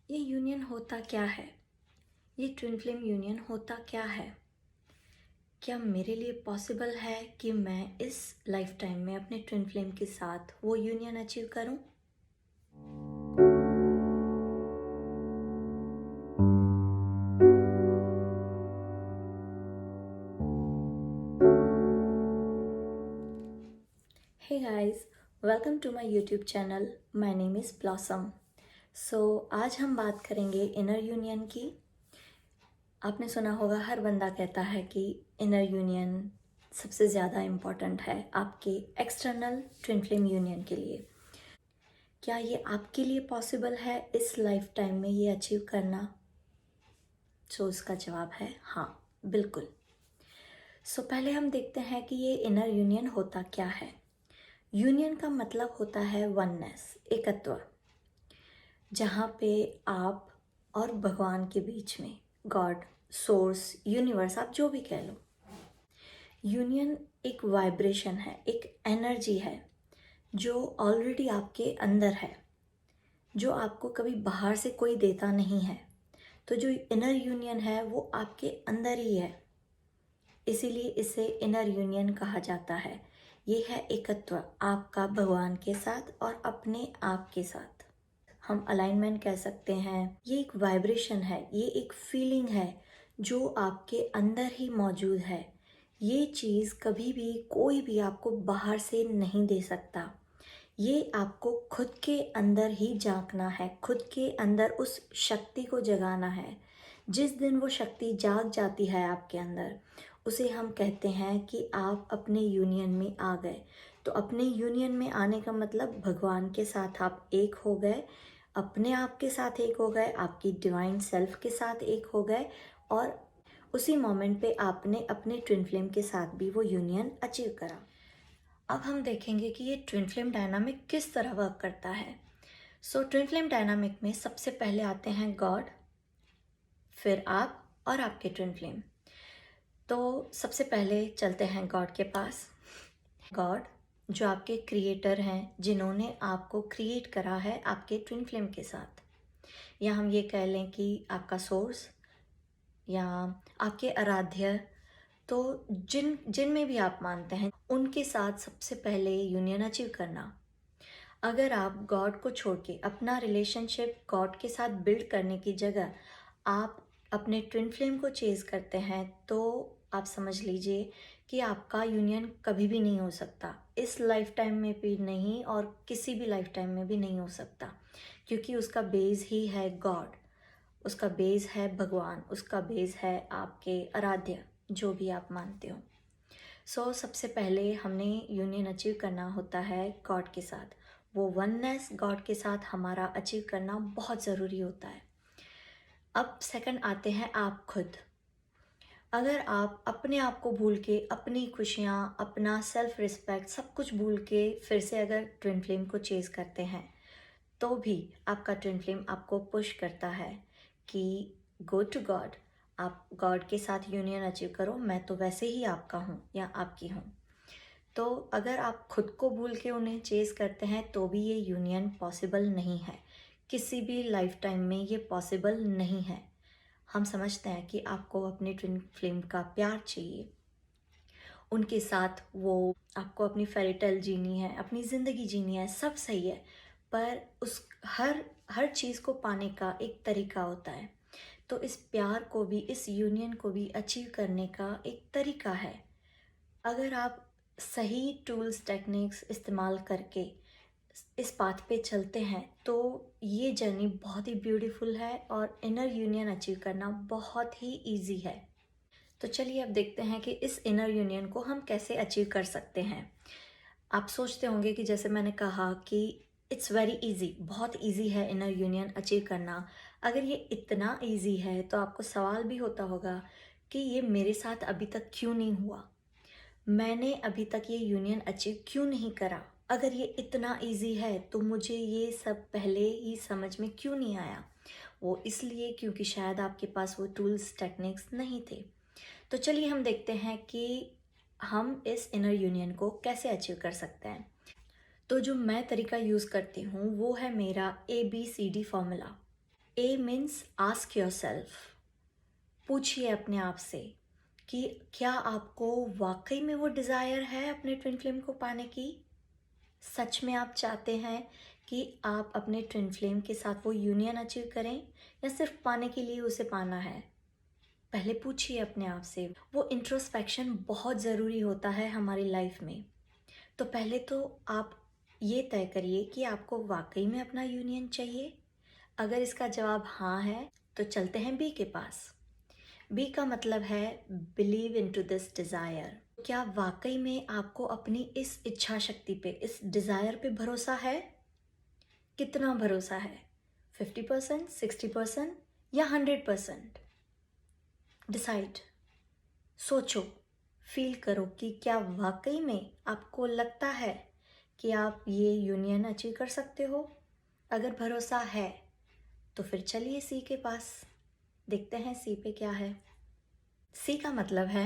ये यूनियन होता क्या है? ये ट्विन फ्लेम यूनियन होता क्या है? क्या मेरे लिए पॉसिबल है कि मैं इस लाइफ टाइम में अपने ट्विन फ्लेम के साथ वो यूनियन अचीव करूं? Hey guys, welcome to my YouTube channel. My name is Blossom. So आज हम बात करेंगे इनर यूनियन की। आपने सुना होगा हर बंदा कहता है कि इनर यूनियन सबसे ज़्यादा इम्पॉर्टेंट है आपके एक्सटर्नल ट्विन फ्लेम यूनियन के लिए। क्या ये आपके लिए पॉसिबल है इस लाइफ टाइम में ये अचीव करना? सो इसका जवाब है हाँ, बिल्कुल। सो पहले हम देखते हैं कि ये इनर यूनियन होता क्या है। यूनियन का मतलब होता है वननेस, एकत्व, जहाँ पे आप और भगवान के बीच में, गॉड, सोर्स, यूनिवर्स, आप जो भी कह लो। यूनियन एक वाइब्रेशन है, एक एनर्जी है जो ऑलरेडी आपके अंदर है, जो आपको कभी बाहर से कोई देता नहीं है। तो जो इनर यूनियन है वो आपके अंदर ही है, इसीलिए इसे इनर यूनियन कहा जाता है। ये है एकत्व आपका भगवान के साथ और अपने आप के साथ। हम अलाइनमेंट कह सकते हैं। ये एक वाइब्रेशन है, ये एक फीलिंग है जो आपके अंदर ही मौजूद है। ये चीज़ कभी भी कोई भी आपको बाहर से नहीं दे सकता। ये आपको खुद के अंदर ही झांकना है, खुद के अंदर उस शक्ति को जगाना है। जिस दिन वो शक्ति जाग जाती है आपके अंदर, उसे हम कहते हैं कि आप अपने यूनियन में आ गए। तो अपने यूनियन में आने का मतलब भगवान के साथ आप एक हो गए, अपने आप के साथ एक हो गए, आपकी डिवाइन सेल्फ के साथ एक हो गए, और उसी मोमेंट पे आपने अपने ट्विन फ्लेम के साथ भी वो यूनियन अचीव करा। अब हम देखेंगे कि ये ट्विन फ्लेम डायनामिक किस तरह वर्क करता है। सो ट्विन फ्लेम डायनामिक में सबसे पहले आते हैं गॉड, फिर आप और आपके ट्विन फ्लेम। तो सबसे पहले चलते हैं गॉड के पास। गॉड जो आपके क्रिएटर हैं, जिन्होंने आपको क्रिएट करा है आपके ट्विन फ्लेम के साथ, या हम ये कह लें कि आपका सोर्स या आपके आराध्य। तो जिन में भी आप मानते हैं, उनके साथ सबसे पहले यूनियन अचीव करना। अगर आप गॉड को छोड़ के अपना रिलेशनशिप गॉड के साथ बिल्ड करने की जगह आप अपने ट्विन फ्लेम को चेज करते हैं, तो आप समझ लीजिए कि आपका यूनियन कभी भी नहीं हो सकता। इस लाइफ टाइम में भी नहीं और किसी भी लाइफ टाइम में भी नहीं हो सकता, क्योंकि उसका बेस ही है गॉड, उसका बेस है भगवान, उसका बेस है आपके आराध्य, जो भी आप मानते हो। सबसे पहले हमने यूनियन अचीव करना होता है गॉड के साथ। वो वननेस गॉड के साथ हमारा अचीव करना बहुत ज़रूरी होता है। अब सेकंड आते हैं आप खुद। अगर आप अपने आप को भूल के, अपनी खुशियाँ, अपना सेल्फ रिस्पेक्ट, सब कुछ भूल के फिर से अगर ट्विन फ्लेम को चेज़ करते हैं, तो भी आपका ट्विन फ्लेम आपको पुश करता है कि गो टू गॉड, आप गॉड के साथ यूनियन अचीव करो, मैं तो वैसे ही आपका हूँ या आपकी हूँ। तो अगर आप खुद को भूल के उन्हें चेज़ करते हैं, तो भी ये यूनियन पॉसिबल नहीं है। किसी भी लाइफ टाइम में ये पॉसिबल नहीं है। हम समझते हैं कि आपको अपने ट्विन फ्लेम का प्यार चाहिए, उनके साथ वो आपको अपनी फेरी टेल जीनी है, अपनी ज़िंदगी जीनी है, सब सही है। पर उस हर चीज़ को पाने का एक तरीका होता है। तो इस प्यार को भी, इस यूनियन को भी अचीव करने का एक तरीका है। अगर आप सही टूल्स, टेक्निक्स इस्तेमाल करके इस पाथ पे चलते हैं, तो ये जर्नी बहुत ही ब्यूटीफुल है और इनर यूनियन अचीव करना बहुत ही इजी है। तो चलिए अब देखते हैं कि इस इनर यूनियन को हम कैसे अचीव कर सकते हैं। आप सोचते होंगे कि जैसे मैंने कहा कि इट्स वेरी इजी, बहुत इजी है इनर यूनियन अचीव करना। अगर ये इतना इजी है, तो आपको सवाल भी होता होगा कि ये मेरे साथ अभी तक क्यों नहीं हुआ, मैंने अभी तक ये यूनियन अचीव क्यों नहीं करा। अगर ये इतना इजी है, तो मुझे ये सब पहले ही समझ में क्यों नहीं आया। वो इसलिए क्योंकि शायद आपके पास वो टूल्स, टेक्निक्स नहीं थे। तो चलिए हम देखते हैं कि हम इस इनर यूनियन को कैसे अचीव कर सकते हैं। तो जो मैं तरीका यूज़ करती हूँ वो है मेरा ABCD फॉर्मूला। ए मीन्स आस्क योरसेल्फ, पूछिए अपने आप से कि क्या आपको वाकई में वो डिज़ायर है अपने ट्विन फ्लेम को पाने की। सच में आप चाहते हैं कि आप अपने ट्विन फ्लेम के साथ वो यूनियन अचीव करें, या सिर्फ पाने के लिए उसे पाना है। पहले पूछिए अपने आप से। वो इंट्रोस्पेक्शन बहुत ज़रूरी होता है हमारी लाइफ में। तो पहले तो आप ये तय करिए कि आपको वाकई में अपना यूनियन चाहिए। अगर इसका जवाब हाँ है तो चलते हैं बी के पास। बी का मतलब है believe in to this desire. क्या वाकई में आपको अपनी इस इच्छा शक्ति पे, इस डिज़ायर पे भरोसा है? कितना भरोसा है? 50%, 60% या 100%? डिसाइड, सोचो, फील करो कि क्या वाकई में आपको लगता है कि आप ये यूनियन अचीव कर सकते हो। अगर भरोसा है तो फिर चलिए सी के पास, देखते हैं सी पे क्या है। सी का मतलब है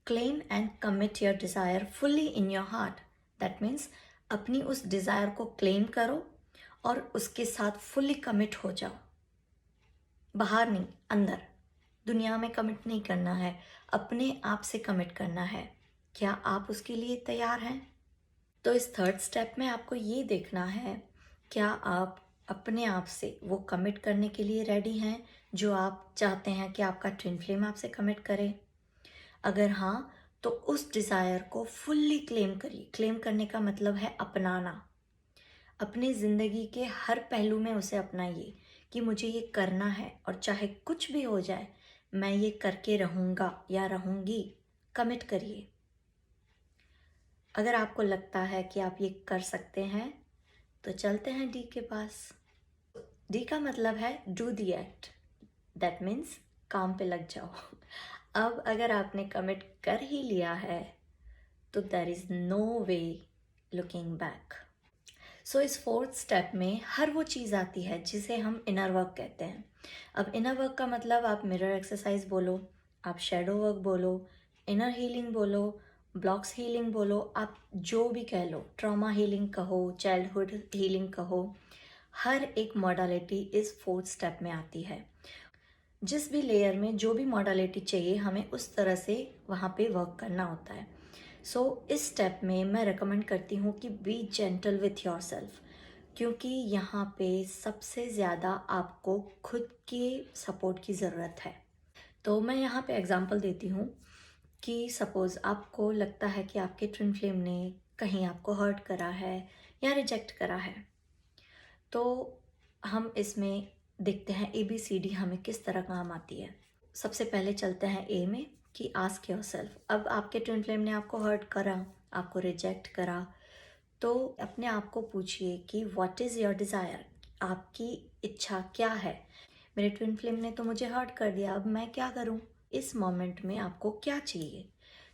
claim and commit your desire fully in your heart. That means अपनी उस डिज़ायर को क्लेम करो और उसके साथ फुल्ली कमिट हो जाओ। बाहर नहीं, अंदर दुनिया में कमिट नहीं करना है, अपने आप से कमिट करना है। क्या आप उसके लिए तैयार हैं? तो इस थर्ड स्टेप में आपको ये देखना है, क्या आप अपने आप से वो कमिट करने के लिए रेडी हैं जो आप चाहते हैं कि आपका ट्विन फ्लेम आपसे कमिट करे। अगर हाँ, तो उस डिज़ायर को फुल्ली क्लेम करिए। क्लेम करने का मतलब है अपनाना। अपनी ज़िंदगी के हर पहलू में उसे अपनाइए कि मुझे ये करना है और चाहे कुछ भी हो जाए मैं ये करके रहूँगा या रहूँगी। कमिट करिए। अगर आपको लगता है कि आप ये कर सकते हैं तो चलते हैं डी के पास। डी का मतलब है do the act. That means काम पे लग जाओ। अब अगर आपने कमिट कर ही लिया है तो there is no way looking back. So इस फोर्थ स्टेप में हर वो चीज़ आती है जिसे हम इनर वर्क कहते हैं। अब इनर वर्क का मतलब आप मिरर एक्सरसाइज बोलो, आप शेडो वर्क बोलो, इनर हीलिंग बोलो, ब्लॉक्स हीलिंग बोलो, आप जो भी कह लो, ट्रॉमा हीलिंग कहो, चाइल्डहुड हीलिंग कहो, हर एक मॉडलिटी इस फोर्थ स्टेप में आती है। जिस भी लेयर में जो भी मॉडलिटी चाहिए हमें उस तरह से वहाँ पे वर्क करना होता है। सो इस स्टेप में मैं रिकमेंड करती हूँ कि B gentle with your self, क्योंकि यहाँ पे सबसे ज़्यादा आपको खुद के सपोर्ट की ज़रूरत है। तो मैं यहाँ पे एग्जांपल देती हूँ कि सपोज़ आपको लगता है कि आपके ट्विन फ्लेम ने कहीं आपको हर्ट करा है या रिजेक्ट करा है, तो हम इसमें देखते हैं ABCD हमें किस तरह काम आती है। सबसे पहले चलते हैं ए में कि आस्क योरसेल्फ। अब आपके ट्विन फ्लेम ने आपको हर्ट करा, आपको रिजेक्ट करा, तो अपने आप को पूछिए कि व्हाट इज़ योर डिज़ायर। आपकी इच्छा क्या है? मेरे ट्विन फ्लेम ने तो मुझे हर्ट कर दिया, अब मैं क्या करूं? इस मोमेंट में आपको क्या चाहिए?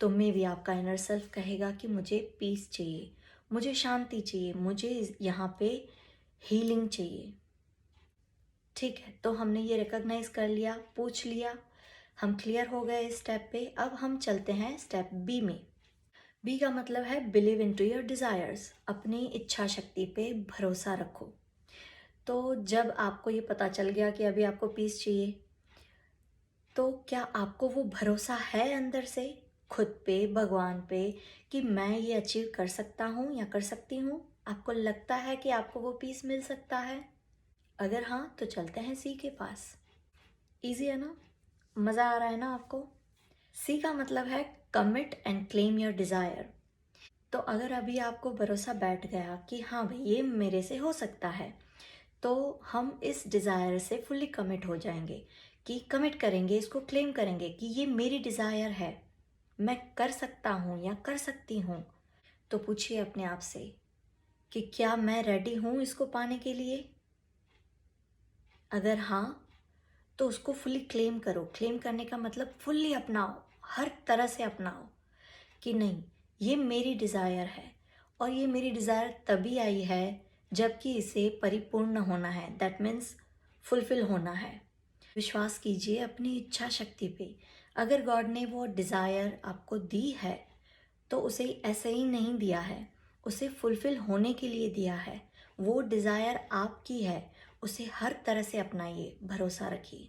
तो मे बी आपका इनर सेल्फ कहेगा कि मुझे पीस चाहिए, मुझे शांति चाहिए, मुझे यहाँ पे हीलिंग चाहिए। ठीक है, तो हमने ये रिकॉग्नाइज कर लिया, पूछ लिया, हम क्लियर हो गए इस स्टेप पे। अब हम चलते हैं स्टेप बी में। बी का मतलब है believe in to your desires. अपनी इच्छा शक्ति पे भरोसा रखो। तो जब आपको ये पता चल गया कि अभी आपको पीस चाहिए, तो क्या आपको वो भरोसा है अंदर से खुद पे, भगवान पे, कि मैं ये अचीव कर सकता हूँ या कर सकती हूँ? आपको लगता है कि आपको वो पीस मिल सकता है? अगर हाँ तो चलते हैं सी के पास। इजी है ना? मज़ा आ रहा है ना आपको? सी का मतलब है commit and claim your desire. तो अगर अभी आपको भरोसा बैठ गया कि हाँ भाई ये मेरे से हो सकता है, तो हम इस डिज़ायर से फुल्ली कमिट हो जाएंगे, कि कमिट करेंगे, इसको क्लेम करेंगे कि ये मेरी डिज़ायर है, मैं कर सकता हूँ या कर सकती हूँ। तो पूछिए अपने आप से कि क्या मैं रेडी हूँ इसको पाने के लिए। अगर हाँ, तो उसको फुल्ली क्लेम करो। क्लेम करने का मतलब फुल्ली अपनाओ, हर तरह से अपनाओ कि नहीं, ये मेरी डिज़ायर है और ये मेरी डिज़ायर तभी आई है जबकि इसे परिपूर्ण होना है। दैट मीन्स फुलफिल होना है। विश्वास कीजिए अपनी इच्छा शक्ति पे। अगर गॉड ने वो डिज़ायर आपको दी है तो उसे ऐसे ही नहीं दिया है, उसे फुलफिल होने के लिए दिया है। वो डिज़ायर आपकी है, उसे हर तरह से अपनाइए, भरोसा रखिए।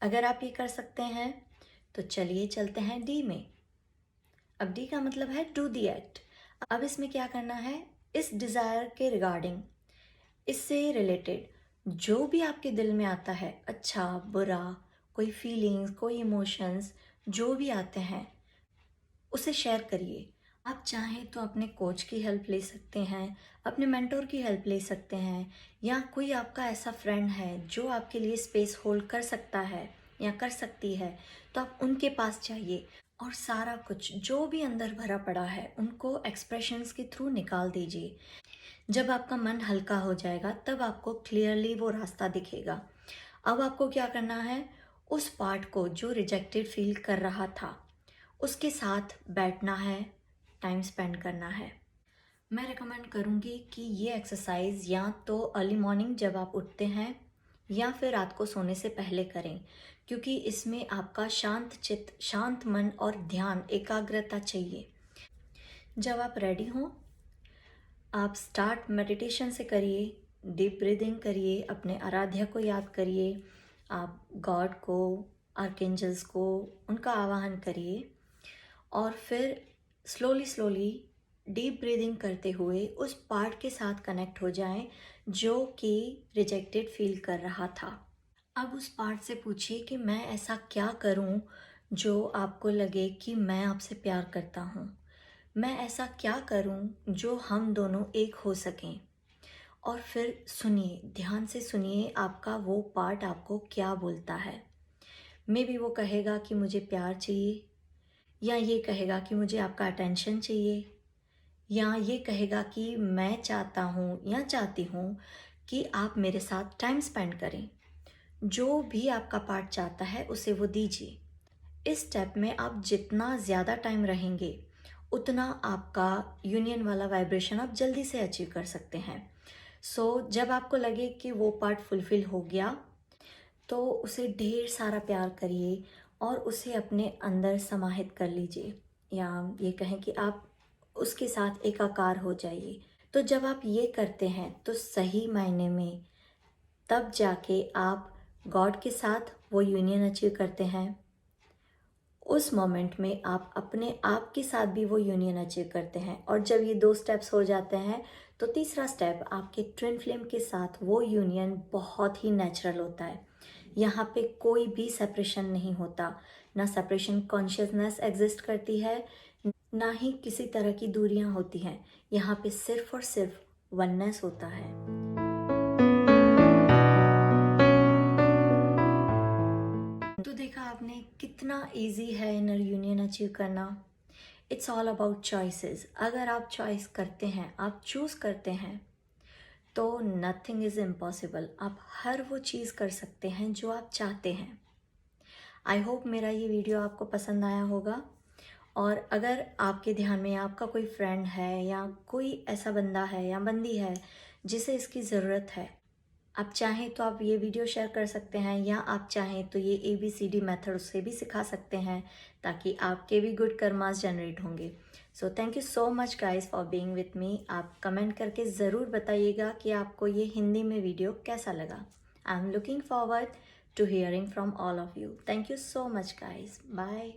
अगर आप ये कर सकते हैं तो चलिए चलते हैं डी में। अब डी का मतलब है डू दी एक्ट। अब इसमें क्या करना है, इस डिज़ायर के रिगार्डिंग, इससे रिलेटेड जो भी आपके दिल में आता है, अच्छा बुरा, कोई फीलिंग्स, कोई इमोशंस जो भी आते हैं, उसे शेयर करिए। आप चाहें तो अपने कोच की हेल्प ले सकते हैं, अपने मेंटोर की हेल्प ले सकते हैं, या कोई आपका ऐसा फ्रेंड है जो आपके लिए स्पेस होल्ड कर सकता है या कर सकती है, तो आप उनके पास जाइए और सारा कुछ जो भी अंदर भरा पड़ा है उनको एक्सप्रेशंस के थ्रू निकाल दीजिए। जब आपका मन हल्का हो जाएगा तब आपको क्लियरली वो रास्ता दिखेगा। अब आपको क्या करना है, उस पार्ट को जो रिजेक्टेड फील कर रहा था उसके साथ बैठना है, टाइम स्पेंड करना है। मैं रिकमेंड करूँगी कि ये एक्सरसाइज या तो अर्ली मॉर्निंग जब आप उठते हैं या फिर रात को सोने से पहले करें, क्योंकि इसमें आपका शांत चित्त, शांत मन और ध्यान, एकाग्रता चाहिए। जब आप रेडी हों, आप स्टार्ट मेडिटेशन से करिए, डीप ब्रीदिंग करिए, अपने आराध्य को याद करिए, आप गॉड को, आर्कएंजल्स को, उनका आवाहन करिए और फिर स्लोली स्लोली डीप ब्रीदिंग करते हुए उस पार्ट के साथ कनेक्ट हो जाएं जो कि रिजेक्टेड फील कर रहा था। अब उस पार्ट से पूछिए कि मैं ऐसा क्या करूं जो आपको लगे कि मैं आपसे प्यार करता हूं। मैं ऐसा क्या करूं जो हम दोनों एक हो सकें। और फिर सुनिए, ध्यान से सुनिए आपका वो पार्ट आपको क्या बोलता है। मे बी वो कहेगा कि मुझे प्यार चाहिए, या ये कहेगा कि मुझे आपका अटेंशन चाहिए, या ये कहेगा कि मैं चाहता हूँ या चाहती हूँ कि आप मेरे साथ टाइम स्पेंड करें। जो भी आपका पार्ट चाहता है उसे वो दीजिए। इस स्टेप में आप जितना ज़्यादा टाइम रहेंगे उतना आपका यूनियन वाला वाइब्रेशन आप जल्दी से अचीव कर सकते हैं। जब आपको लगे कि वो पार्ट फुलफिल हो गया तो उसे ढेर सारा प्यार करिए और उसे अपने अंदर समाहित कर लीजिए, या ये कहें कि आप उसके साथ एकाकार हो जाइए। तो जब आप ये करते हैं तो सही मायने में तब जाके आप गॉड के साथ वो यूनियन अचीव करते हैं। उस मोमेंट में आप अपने आप के साथ भी वो यूनियन अचीव करते हैं। और जब ये 2 स्टेप्स हो जाते हैं तो तीसरा स्टेप आपके ट्विन फ्लेम के साथ वो यूनियन बहुत ही नेचुरल होता है। यहाँ पे कोई भी सेपरेशन नहीं होता, ना सेपरेशन कॉन्शियसनेस एग्जिस्ट करती है, ना ही किसी तरह की दूरियां होती हैं। यहाँ पे सिर्फ और सिर्फ वननेस होता है। तो देखा आपने कितना इजी है इनर यूनियन अचीव करना। It's all about choices. अगर आप चॉइस करते हैं, आप चूज़ करते हैं, तो नथिंग इज़ इम्पॉसिबल। आप हर वो चीज़ कर सकते हैं जो आप चाहते हैं। आई होप मेरा ये वीडियो आपको पसंद आया होगा। और अगर आपके ध्यान में आपका कोई फ्रेंड है या कोई ऐसा बंदा है या बंदी है जिसे इसकी ज़रूरत है, आप चाहें तो आप ये वीडियो शेयर कर सकते हैं, या आप चाहें तो ये ABCD मेथड उससे भी सिखा सकते हैं ताकि आपके भी गुड कर्मास जनरेट होंगे। So thank you so much guys for being with me. आप कमेंट करके ज़रूर बताइएगा कि आपको ये हिंदी में वीडियो कैसा लगा। I am looking forward to hearing from all of you. Thank you so much guys. Bye.